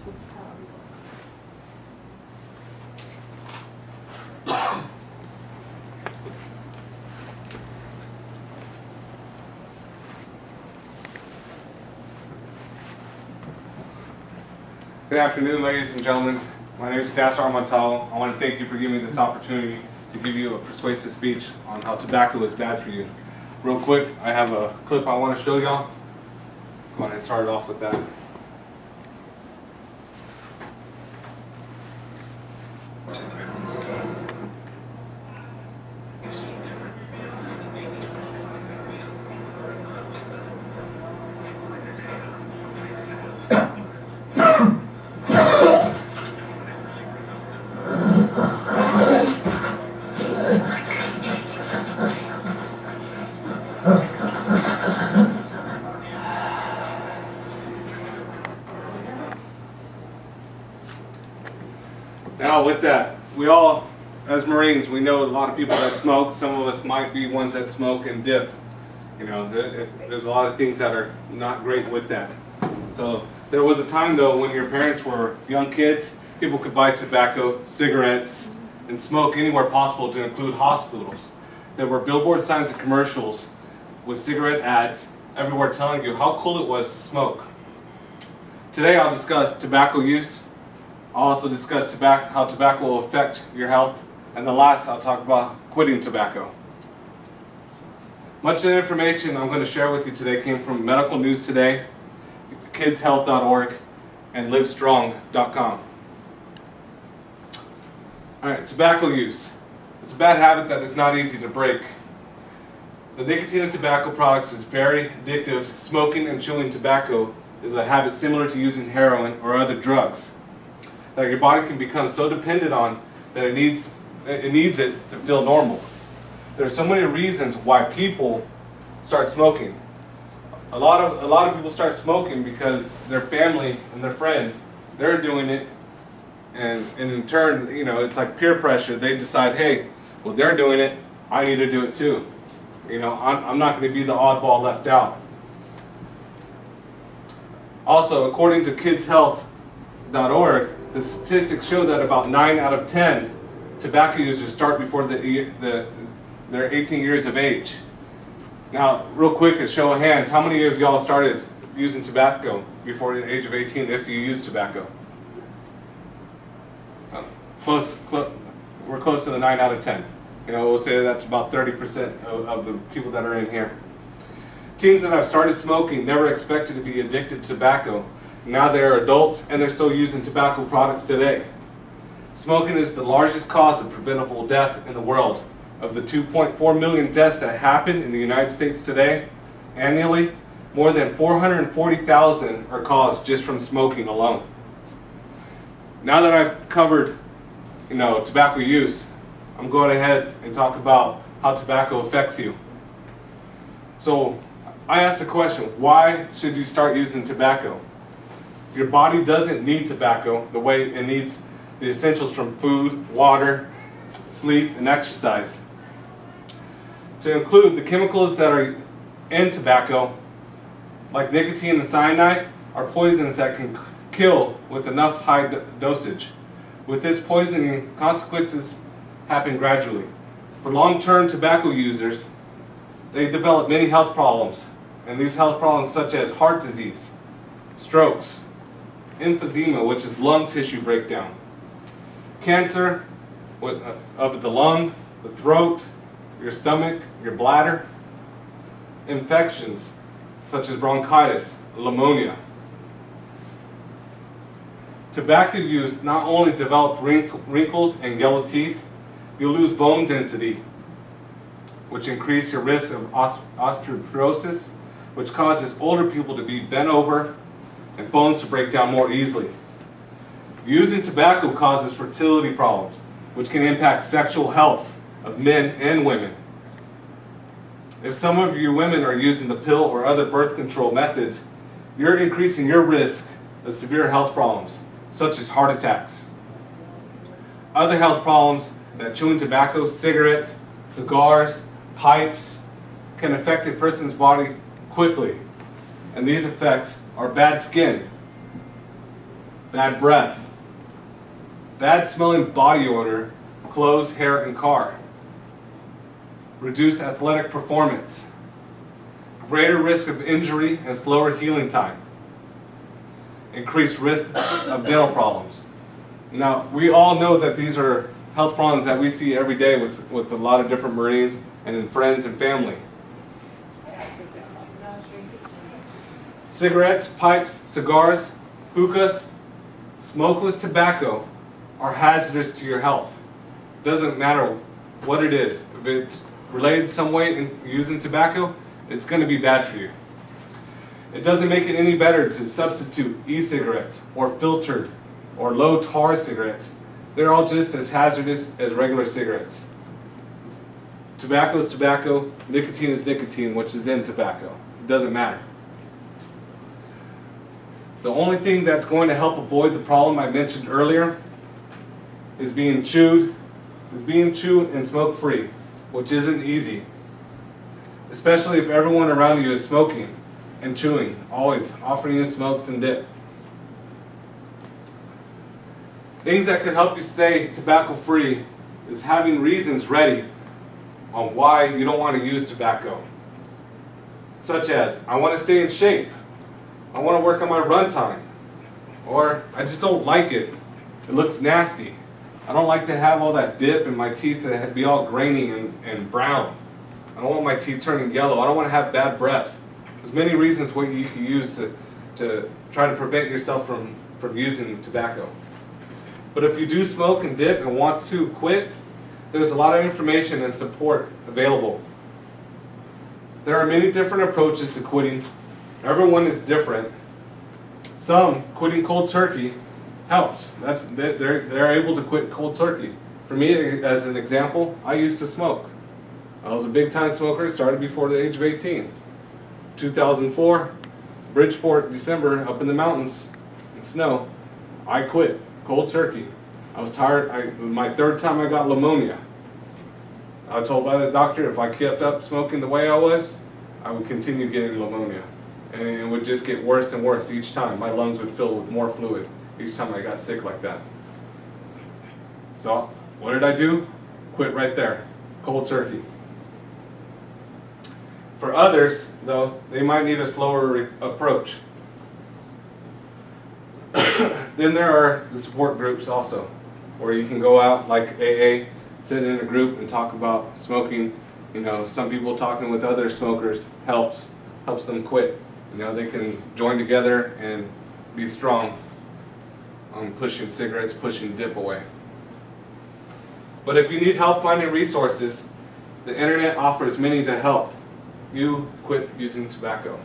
Good afternoon, ladies and gentlemen. My name is Stas Armantal. I want to thank you for giving me this opportunity to give you a persuasive speech on how tobacco is bad for you. Real quick, I have a clip I want to show y'all. Go ahead and start it off with that. Now with that, we all, as Marines, we know a lot of people that smoke. Some of us might be ones that smoke and dip. You know, there's a lot of things that are not great with that. So there was a time though when your parents were young kids, people could buy tobacco, cigarettes, and smoke anywhere possible, to include hospitals. There were billboard signs and commercials with cigarette ads everywhere telling you how cool it was to smoke. Today I'll discuss tobacco use. I'll also discuss how tobacco will affect your health, and the last I'll talk about quitting tobacco. Much of the information I'm going to share with you today came from Medical News Today, kidshealth.org, and livestrong.com. Alright, tobacco use. It's a bad habit that is not easy to break. The nicotine of tobacco products is very addictive. Smoking and chewing tobacco is a habit similar to using heroin or other drugs that your body can become so dependent on that it needs it to feel normal. There are so many reasons why people start smoking. A lot of people start smoking because their family and their friends, they're doing it, and in turn, you know, it's like peer pressure. They decide, hey, well, they're doing it, I need to do it too. You know, I'm not going to be the oddball left out. Also, according to kidshealth.org, the statistics show that about 9 out of 10 tobacco users start before they're 18 years of age. Now, real quick, a show of hands, how many of y'all started using tobacco before the age of 18 if you use tobacco? So, we're close to the 9 out of 10. You know, we'll say that's about 30% of the people that are in here. Teens that have started smoking never expected to be addicted to tobacco. Now they are adults and they're still using tobacco products today. Smoking is the largest cause of preventable death in the world. Of the 2.4 million deaths that happen in the United States today, annually, more than 440,000 are caused just from smoking alone. Now that I've covered, you know, tobacco use, I'm going ahead and talk about how tobacco affects you. So I asked the question, why should you start using tobacco? Your body doesn't need tobacco the way it needs the essentials from food, water, sleep, and exercise. To include the chemicals that are in tobacco, like nicotine and cyanide, are poisons that can kill with enough high dosage. With this poisoning, consequences happen gradually. For long-term tobacco users, they develop many health problems, and these health problems such as heart disease, strokes, emphysema, which is lung tissue breakdown, cancer of the lung, the throat, your stomach, your bladder, infections such as bronchitis, pneumonia. Tobacco use not only develops wrinkles and yellow teeth, you'll lose bone density, which increase your risk of osteoporosis, which causes older people to be bent over and bones to break down more easily. Using tobacco causes fertility problems, which can impact sexual health of men and women. If some of you women are using the pill or other birth control methods, you're increasing your risk of severe health problems, such as heart attacks. Other health problems that chewing tobacco, cigarettes, cigars, pipes can affect a person's body quickly, and these effects are bad skin, bad breath, bad smelling body odor, clothes, hair, and car, reduced athletic performance, greater risk of injury and slower healing time, increased risk of dental problems. Now, we all know that these are health problems that we see every day with a lot of different Marines and in friends and family. Cigarettes, pipes, cigars, hookahs, smokeless tobacco are hazardous to your health. Doesn't matter what it is. If it's related some way in using tobacco, it's going to be bad for you. It doesn't make it any better to substitute e-cigarettes or filtered or low tar cigarettes. They're all just as hazardous as regular cigarettes. Tobacco is tobacco, nicotine is nicotine, which is in tobacco. It doesn't matter. The only thing that's going to help avoid the problem I mentioned earlier is being chewed and smoke free, which isn't easy. Especially if everyone around you is smoking and chewing, always offering you smokes and dip. Things that can help you stay tobacco free is having reasons ready on why you don't want to use tobacco. Such as, I want to stay in shape. I want to work on my run time. Or, I just don't like it. It looks nasty. I don't like to have all that dip in my teeth that be all grainy and brown. I don't want my teeth turning yellow. I don't want to have bad breath. There's many reasons what you can use to try to prevent yourself from using tobacco. But if you do smoke and dip and want to quit, there's a lot of information and support available. There are many different approaches to quitting. Everyone is different. Some quitting cold turkey helps. They're able to quit cold turkey. For me, as an example, I used to smoke. I was a big time smoker, started before the age of 18. 2004, Bridgeport, December, up in the mountains, in snow, I quit cold turkey. I was tired. My third time I got pneumonia. I was told by the doctor if I kept up smoking the way I was, I would continue getting pneumonia. And it would just get worse and worse each time. My lungs would fill with more fluid each time I got sick like that. So, what did I do? Quit right there. Cold turkey. For others, though, they might need a slower approach. Then there are the support groups also, where you can go out like AA, sit in a group and talk about smoking. You know, some people talking with other smokers helps them quit. You know, they can join together and be strong on pushing cigarettes, pushing dip away. But if you need help finding resources, the internet offers many to help you quit using tobacco.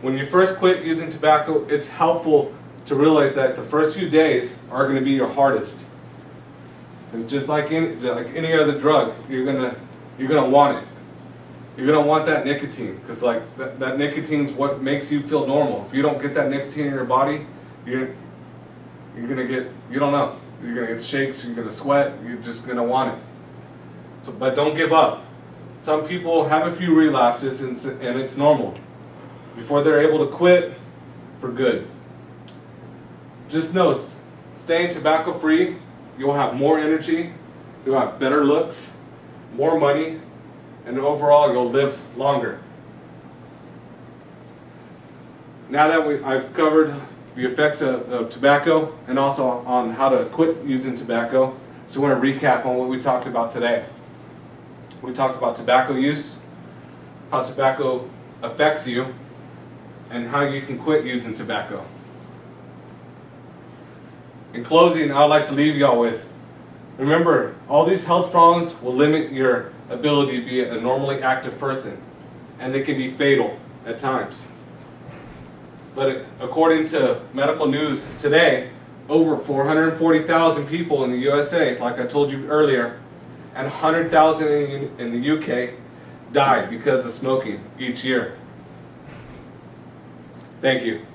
When you first quit using tobacco, it's helpful to realize that the first few days are going to be your hardest. It's just like any other drug, you're gonna want it. You're gonna want that nicotine, because like that nicotine's what makes you feel normal. If you don't get that nicotine in your body, you're gonna get, you don't know. You're gonna get shakes. You're gonna sweat. You're just gonna want it. So, but don't give up. Some people have a few relapses, and it's normal before they're able to quit for good. Just know, staying tobacco free, you'll have more energy, you'll have better looks, more money, and overall you'll live longer. Now that I've covered the effects of tobacco and also on how to quit using tobacco, so I want to recap on what we talked about today. We talked about tobacco use, how tobacco affects you, and how you can quit using tobacco. In closing, I'd like to leave y'all with, remember, all these health problems will limit your ability to be a normally active person, and they can be fatal at times. But according to medical news today, over 440,000 people in the USA, like I told you earlier, and 100,000 in the UK die because of smoking each year. Thank you.